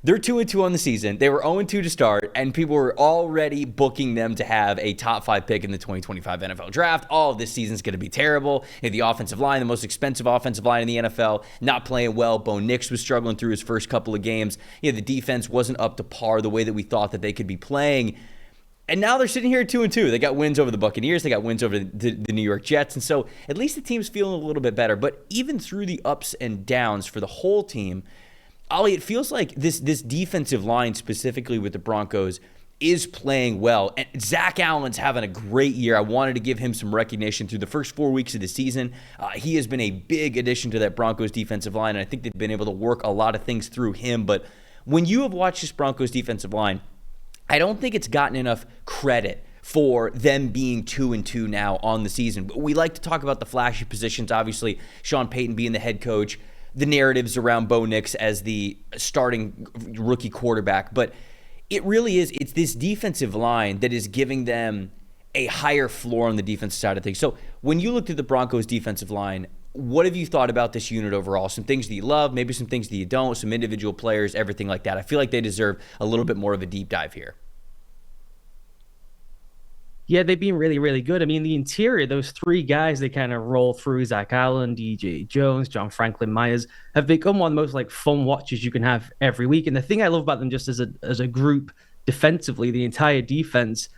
they're 2-2 on the season. They were 0-2 to start, and people were already booking them to have a top 5 pick in the 2025 NFL draft. All of this season's going to be terrible. The offensive line, the most expensive offensive line in the NFL, not playing well. Bo Nix was struggling through his first couple of games. The defense wasn't up to par the way that we thought that they could be playing. And now they're sitting here at 2-2. They got wins over the Buccaneers. They got wins over the New York Jets. And so at least the team's feeling a little bit better. But even through the ups and downs for the whole team, Ollie, it feels like this defensive line, specifically with the Broncos, is playing well. And Zach Allen's having a great year. I wanted to give him some recognition through the first 4 weeks of the season. He has been a big addition to that Broncos defensive line, and I think they've been able to work a lot of things through him. But when you have watched this Broncos defensive line, I don't think it's gotten enough credit for them being 2-2 now on the season. We like to talk about the flashy positions, obviously, Sean Payton being the head coach, the narratives around Bo Nix as the starting rookie quarterback. But it really is, it's this defensive line that is giving them a higher floor on the defensive side of things. So when you looked at the Broncos defensive line, what have you thought about this unit overall? Some things that you love, maybe some things that you don't, some individual players, everything like that. I feel like they deserve a little bit more of a deep dive here. Yeah, they've been really, really good. I mean, the interior, those three guys they kind of roll through, Zach Allen, DJ Jones, John Franklin Myers, have become one of the most fun watches you can have every week. And the thing I love about them just as a group defensively, the entire defense,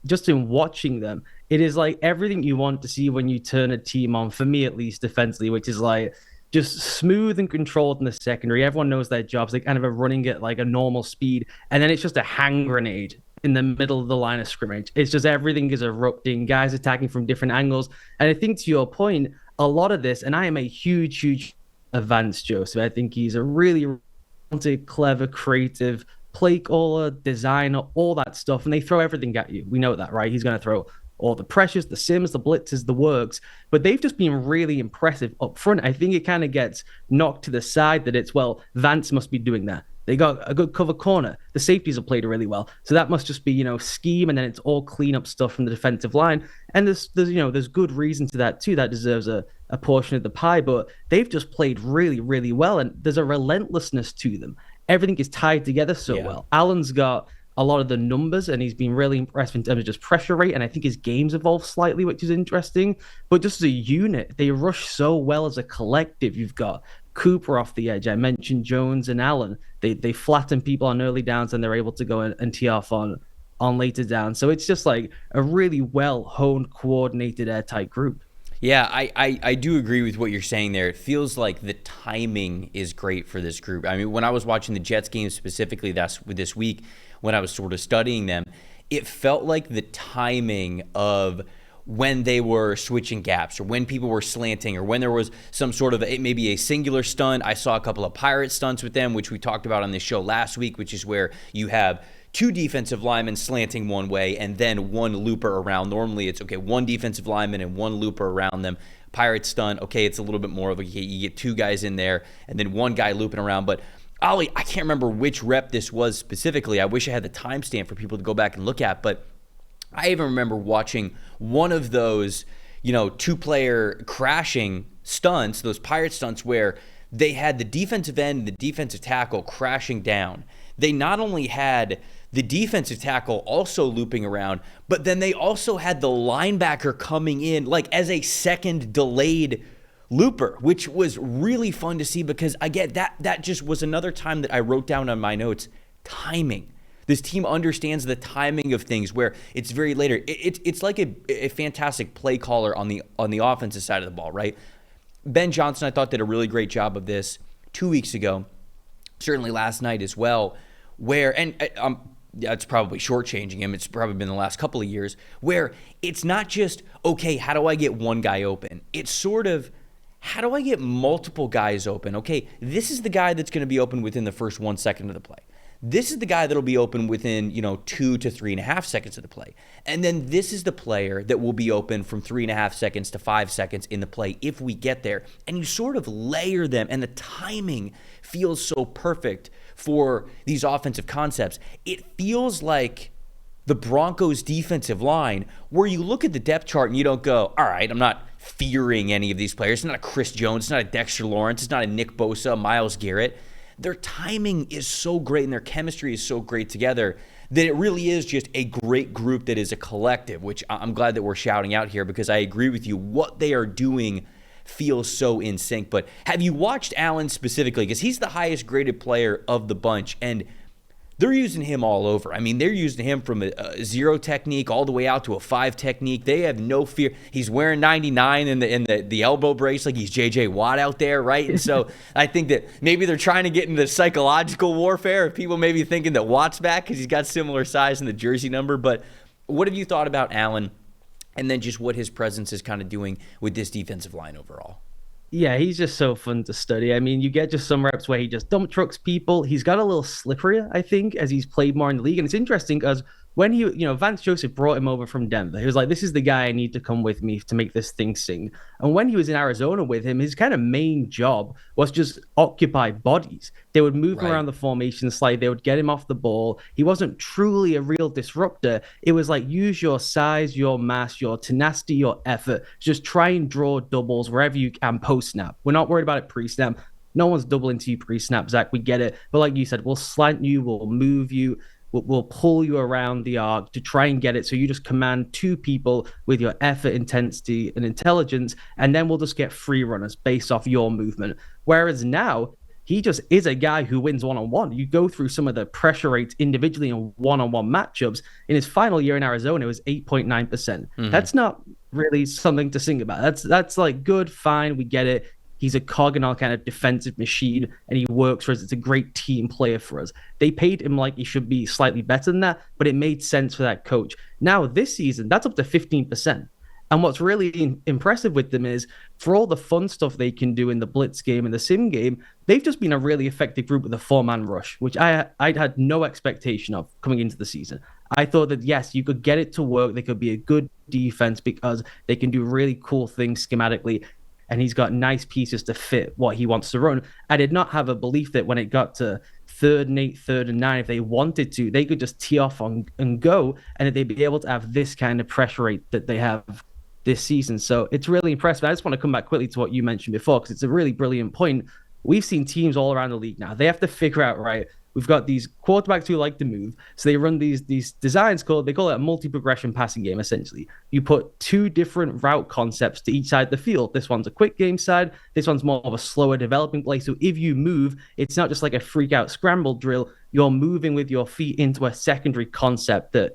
just in watching them, it is like everything you want to see when you turn a team on, for me at least, defensively, which is just smooth and controlled in the secondary. Everyone knows their jobs. They kind of are running at a normal speed. And then it's just a hand grenade in the middle of the line of scrimmage. It's just everything is erupting, guys attacking from different angles. And I think to your point, a lot of this, and I am a huge Vance Joseph. I think he's a really talented, clever, creative play caller, designer, all that stuff. And they throw everything at you. We know that, right? He's going to throw all the pressures, the sims, the blitzes, the works. But they've just been really impressive up front. I think it kind of gets knocked to the side that it's, Vance must be doing that. They got a good cover corner. The safeties have played really well. So that must just be, scheme, and then it's all clean up stuff from the defensive line. And there's good reason to that too. That deserves a portion of the pie, but they've just played really, really well. And there's a relentlessness to them. Everything is tied together so well. Allen's got a lot of the numbers, and he's been really impressive in terms of just pressure rate. And I think his game's evolved slightly, which is interesting. But just as a unit, they rush so well as a collective. You've got Cooper off the edge. I mentioned Jones and Allen. They flatten people on early downs, and they're able to go and tee off on later downs. So it's just a really well-honed, coordinated, airtight group. Yeah, I do agree with what you're saying there. It feels like the timing is great for this group. I mean, when I was watching the Jets game specifically this week, when I was sort of studying them, it felt like the timing of when they were switching gaps, or when people were slanting, or when there was some sort of maybe a singular stunt. I saw a couple of pirate stunts with them, which we talked about on this show last week, which is where you have two defensive linemen slanting one way and then one looper around. Normally it's, one defensive lineman and one looper around them. Pirate stunt, it's a little bit more of you get two guys in there and then one guy looping around. But Ollie, I can't remember which rep this was specifically. I wish I had the timestamp for people to go back and look at, but I even remember watching one of those, two-player crashing stunts, those pirate stunts, where they had the defensive end and the defensive tackle crashing down. They not only had the defensive tackle also looping around, but then they also had the linebacker coming in as a second delayed looper, which was really fun to see, because again, that just was another time that I wrote down on my notes, timing. This team understands the timing of things where it's very later. It's like a fantastic play caller on the offensive side of the ball, right? Ben Johnson, I thought, did a really great job of this 2 weeks ago, certainly last night as well, where, and it's probably shortchanging him. It's probably been the last couple of years, where it's not just, how do I get one guy open? It's sort of, how do I get multiple guys open? This is the guy that's going to be open within the first 1 second of the play. This is the guy that'll be open within, 2 to 3.5 seconds of the play. And then this is the player that will be open from 3.5 seconds to 5 seconds in the play if we get there. And you sort of layer them, and the timing feels so perfect for these offensive concepts. It feels like the Broncos defensive line, where you look at the depth chart and you don't go, all right, I'm not fearing any of these players. It's not a Chris Jones. It's not a Dexter Lawrence. It's not a Nick Bosa, Myles Garrett. their timing is so great and their chemistry is so great together that it really is just a great group that is a collective, which I'm glad that we're shouting out here because I agree with you. What they are doing feels so in sync. But have you watched Allen specifically? Because he's the highest graded player of the bunch, and they're using him all over. I mean, they're using him from a 0 technique all the way out to a 5 technique. They have no fear. He's wearing 99 in the elbow brace like he's J.J. Watt out there, right? And so I think that maybe they're trying to get into psychological warfare of people maybe thinking that Watt's back because he's got similar size in the jersey number. But what have you thought about Allen and then just what his presence is kind of doing with this defensive line overall? Yeah, he's just so fun to study. I mean, you get just some reps where he just dump trucks people. He's got a little slipperier, I think, as he's played more in the league. And it's interesting because when Vance Joseph brought him over from Denver, he was like, this is the guy I need to come with me to make this thing sing. And when he was in Arizona with him, his kind of main job was just occupy bodies. They would move him around the formation slide. They would get him off the ball. He wasn't truly a real disruptor. It was like, use your size, your mass, your tenacity, your effort. Just try and draw doubles wherever you can post-snap. We're not worried about it pre-snap. No one's doubling to you pre-snap, Zach. We get it. But like you said, we'll slant you, we'll move you, we'll pull you around the arc to try and get it. So you just command 2 people with your effort, intensity, and intelligence, and then we'll just get free runners based off your movement. Whereas now, he just is a guy who wins one-on-one. You go through some of the pressure rates individually in one-on-one matchups. In his final year in Arizona, it was 8.9%. Mm-hmm. That's not really something to sing about. That's like good, fine, we get it. He's a cog in our kind of defensive machine, and he works for us. It's a great team player for us. They paid him like he should be slightly better than that, but it made sense for that coach. Now, this season, that's up to 15%. And what's really impressive with them is for all the fun stuff they can do in the blitz game and the sim game, they've just been a really effective group with a 4-man rush, which I had no expectation of coming into the season. I thought that, yes, you could get it to work. They could be a good defense because they can do really cool things schematically. And he's got nice pieces to fit what he wants to run. I did not have a belief that when it got to 3rd and 8, 3rd and 9, if they wanted to, they could just tee off and go, and that they'd be able to have this kind of pressure rate that they have this season. So it's really impressive. I just want to come back quickly to what you mentioned before, because it's a really brilliant point. We've seen teams all around the league now. They have to figure out, right, we've got these quarterbacks who like to move. So they run these designs they call it a multi-progression passing game, essentially. You put 2 different route concepts to each side of the field. This one's a quick game side. This one's more of a slower developing play. So if you move, it's not just like a freak out scramble drill. You're moving with your feet into a secondary concept that,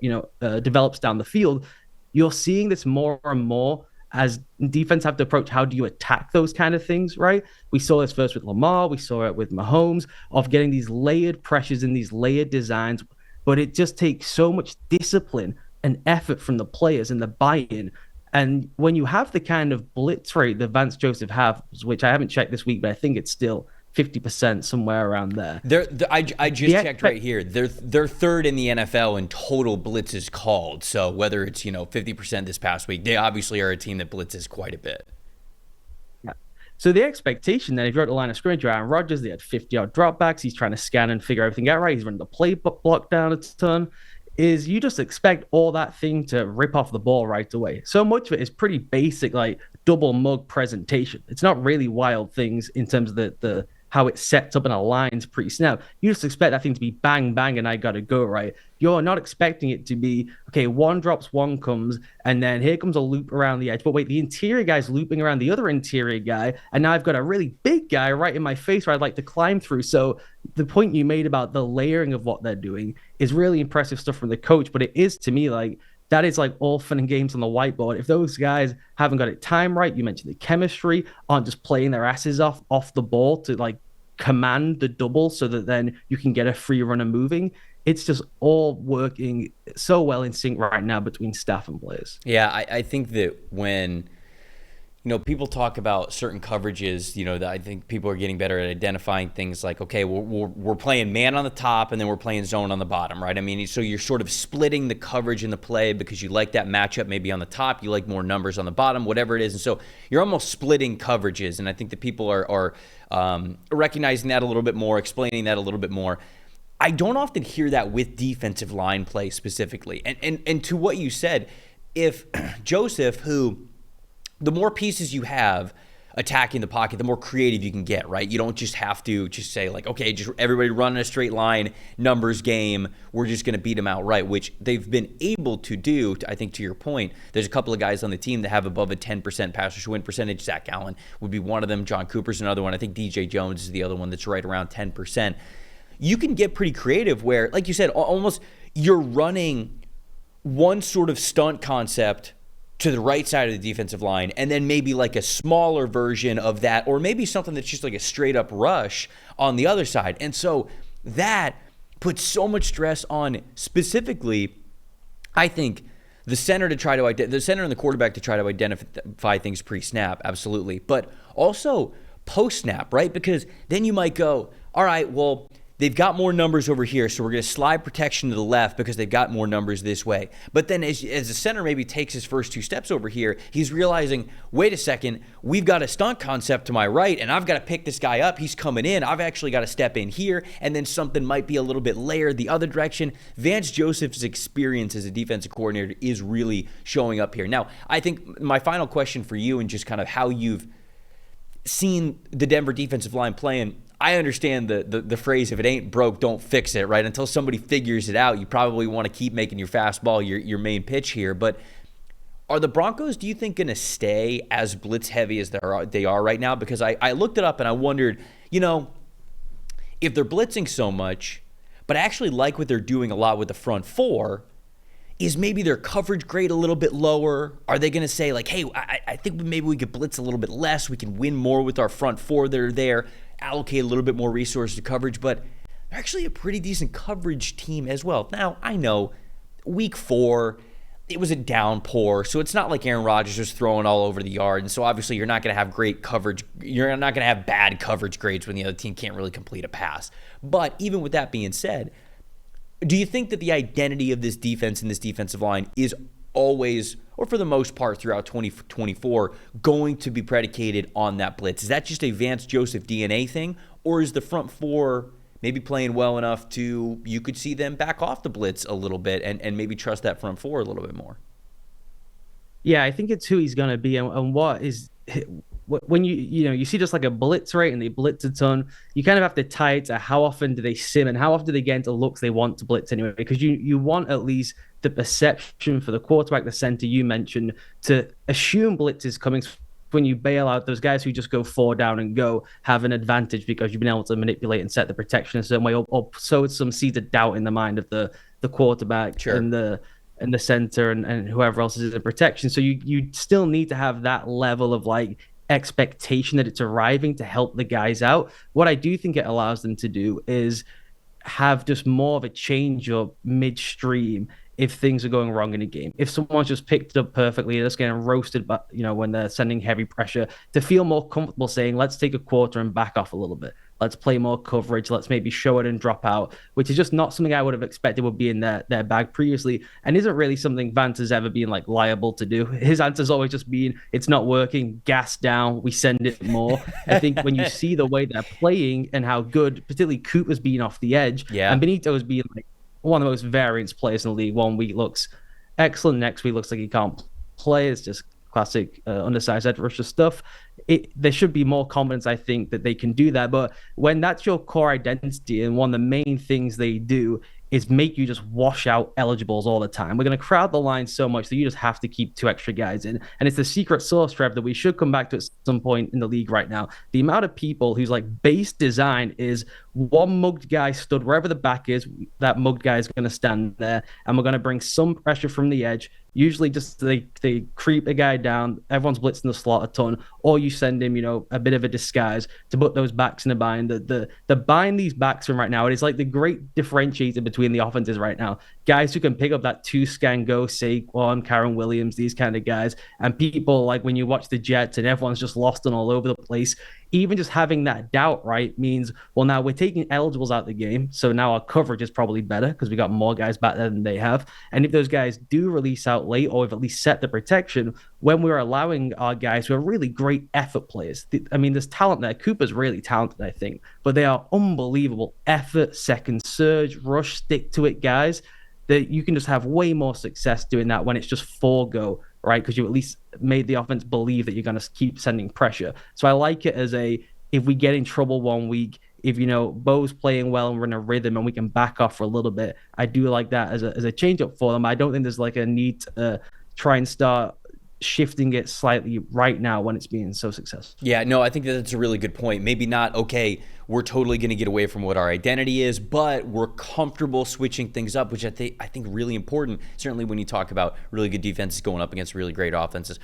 develops down the field. You're seeing this more and more as defense have to approach how do you attack those kind of things, right? We saw this first with Lamar. We saw it with Mahomes of getting these layered pressures and these layered designs. But it just takes so much discipline and effort from the players and the buy-in. And when you have the kind of blitz rate that Vance Joseph has, which I haven't checked this week, but I think it's still 50%, somewhere around there. I just checked right here. They're 3rd in the NFL in total blitzes called. So whether it's 50% this past week, they obviously are a team that blitzes quite a bit. Yeah. So the expectation then, if you're at the line of scrimmage, Aaron Rodgers, they had 50-yard dropbacks. He's trying to scan and figure everything out right. He's running the play block down a ton. Is you just expect all that thing to rip off the ball right away. So much of it is pretty basic, like double mug presentation. It's not really wild things in terms of the how it sets up and aligns pre-snap. You just expect that thing to be bang, bang, and I got to go, right? You're not expecting it to be, okay, one drops, one comes, and then here comes a loop around the edge. But wait, the interior guy's looping around the other interior guy, and now I've got a really big guy right in my face where I'd like to climb through. So the point you made about the layering of what they're doing is really impressive stuff from the coach, but it is, to me, like, that is like all fun and games on the whiteboard. If those guys haven't got it timed right, you mentioned the chemistry, aren't just playing their asses off the ball to like command the double so that then you can get a free runner moving. It's just all working so well in sync right now between staff and players. Yeah, I think that when people talk about certain coverages, that I think people are getting better at identifying things like, okay, we're playing man on the top and then we're playing zone on the bottom, right? I mean, so you're sort of splitting the coverage in the play because you like that matchup maybe on the top, you like more numbers on the bottom, whatever it is. And so you're almost splitting coverages. And I think that people are recognizing that a little bit more, explaining that a little bit more. I don't often hear that with defensive line play specifically. And to what you said, if Joseph, who the more pieces you have, attacking the pocket, the more creative you can get, right? You don't just have to just say like, okay, just everybody run in a straight line, numbers game, we're just going to beat them outright, which they've been able to do. I think to your point, there's a couple of guys on the team that have above a 10% pass rush win percentage. Zach Allen would be one of them. John Cooper's another one. I think DJ Jones is the other one that's right around 10%. You can get pretty creative where, like you said, almost you're running one sort of stunt concept to the right side of the defensive line, and then maybe like a smaller version of that, or maybe something that's just like a straight up rush on the other side. And so that puts so much stress on specifically, I think, the center and the quarterback to try to identify things pre-snap, absolutely. But also post-snap, right? Because then you might go, all right, well, they've got more numbers over here, so we're going to slide protection to the left because they've got more numbers this way. But then as the center maybe takes his first two steps over here, he's realizing, wait a second, we've got a stunt concept to my right, and I've got to pick this guy up. He's coming in. I've actually got to step in here, and then something might be a little bit layered the other direction. Vance Joseph's experience as a defensive coordinator is really showing up here. Now, I think my final question for you and just kind of how you've seen the Denver defensive line playing, I understand the phrase, if it ain't broke, don't fix it, right? Until somebody figures it out, you probably want to keep making your fastball your main pitch here. But are the Broncos, do you think, going to stay as blitz heavy as they are right now? Because I looked it up and I wondered, if they're blitzing so much, but I actually like what they're doing a lot with the front four, is maybe their coverage grade a little bit lower? Are they going to say like, hey, I think maybe we could blitz a little bit less, we can win more with our front four that are there, allocate a little bit more resources to coverage, but they're actually a pretty decent coverage team as well. Now, I know week 4, it was a downpour, so it's not like Aaron Rodgers was throwing all over the yard, and so obviously you're not going to have great coverage. You're not going to have bad coverage grades when the other team can't really complete a pass. But even with that being said, do you think that the identity of this defense and this defensive line is always, or for the most part throughout 2024, going to be predicated on that blitz? Is that just a Vance Joseph DNA thing, or is the front four maybe playing well enough to, you could see them back off the blitz a little bit and maybe trust that front four a little bit more? Yeah, I think it's who he's going to be and what is, when you see just like a blitz rate and they blitz a ton, you kind of have to tie it to how often do they sim and how often do they get into looks they want to blitz anyway, because you want at least the perception for the quarterback, the center you mentioned, to assume blitz is coming. When you bail out those guys who just go 4 down and go, have an advantage because you've been able to manipulate and set the protection in a certain way, or sow some seeds of doubt in the mind of the quarterback. Sure. and the center and whoever else is in protection. So you still need to have that level of like expectation that it's arriving to help the guys out. What I do think it allows them to do is have just more of a change up midstream if things are going wrong in a game. If someone's just picked it up perfectly, they're just getting roasted, but when they're sending heavy pressure, to feel more comfortable saying, let's take a quarter and back off a little bit. Let's play more coverage. Let's maybe show it and drop out, which is just not something I would have expected would be in their bag previously, and isn't really something Vance has ever been like liable to do. His answer's always just been, it's not working, gas down, we send it more. I think when you see the way they're playing and how good, particularly Cooper's being off the edge, and Benito's being like one of the most variance players in the league. One week looks excellent, next week looks like he can't play. It's just classic undersized edge rusher stuff. There should be more confidence, I think, that they can do that. But when that's your core identity, and one of the main things they do is make you just wash out eligibles all the time. We're going to crowd the line so much that you just have to keep 2 extra guys in. And it's the secret sauce, Trev, that we should come back to at some point in the league right now. The amount of people whose like base design is one mugged guy stood wherever the back is, that mugged guy is going to stand there, and we're going to bring some pressure from the edge. Usually just they creep a guy down, everyone's blitzing the slot a ton, or you send him, a bit of a disguise to put those backs in a bind. The bind these backs in right now, it is like the great differentiator between the offenses right now. Guys who can pick up that 2-scan go, Saquon, Karen Williams, these kind of guys. And people like when you watch the Jets and everyone's just lost and all over the place, even just having that doubt, right, means, well, now we're taking eligibles out of the game. So now our coverage is probably better because we got more guys back there than they have. And if those guys do release out late, or we've at least set the protection, when we're allowing our guys who are really great effort players, I mean, there's talent there. Cooper's really talented, I think, but they are unbelievable effort, second surge, rush, stick to it guys, that you can just have way more success doing that when it's just 4 go, right? Because you at least made the offense believe that you're going to keep sending pressure. So I like it as if we get in trouble one week, if Bo's playing well and we're in a rhythm and we can back off for a little bit, I do like that as a change up for them. I don't think there's like a need to try and start shifting it slightly right now when it's being so successful. Yeah, no, I think that's a really good point. Maybe not, okay, we're totally going to get away from what our identity is, but we're comfortable switching things up, which I think really important, certainly when you talk about really good defenses going up against really great offenses.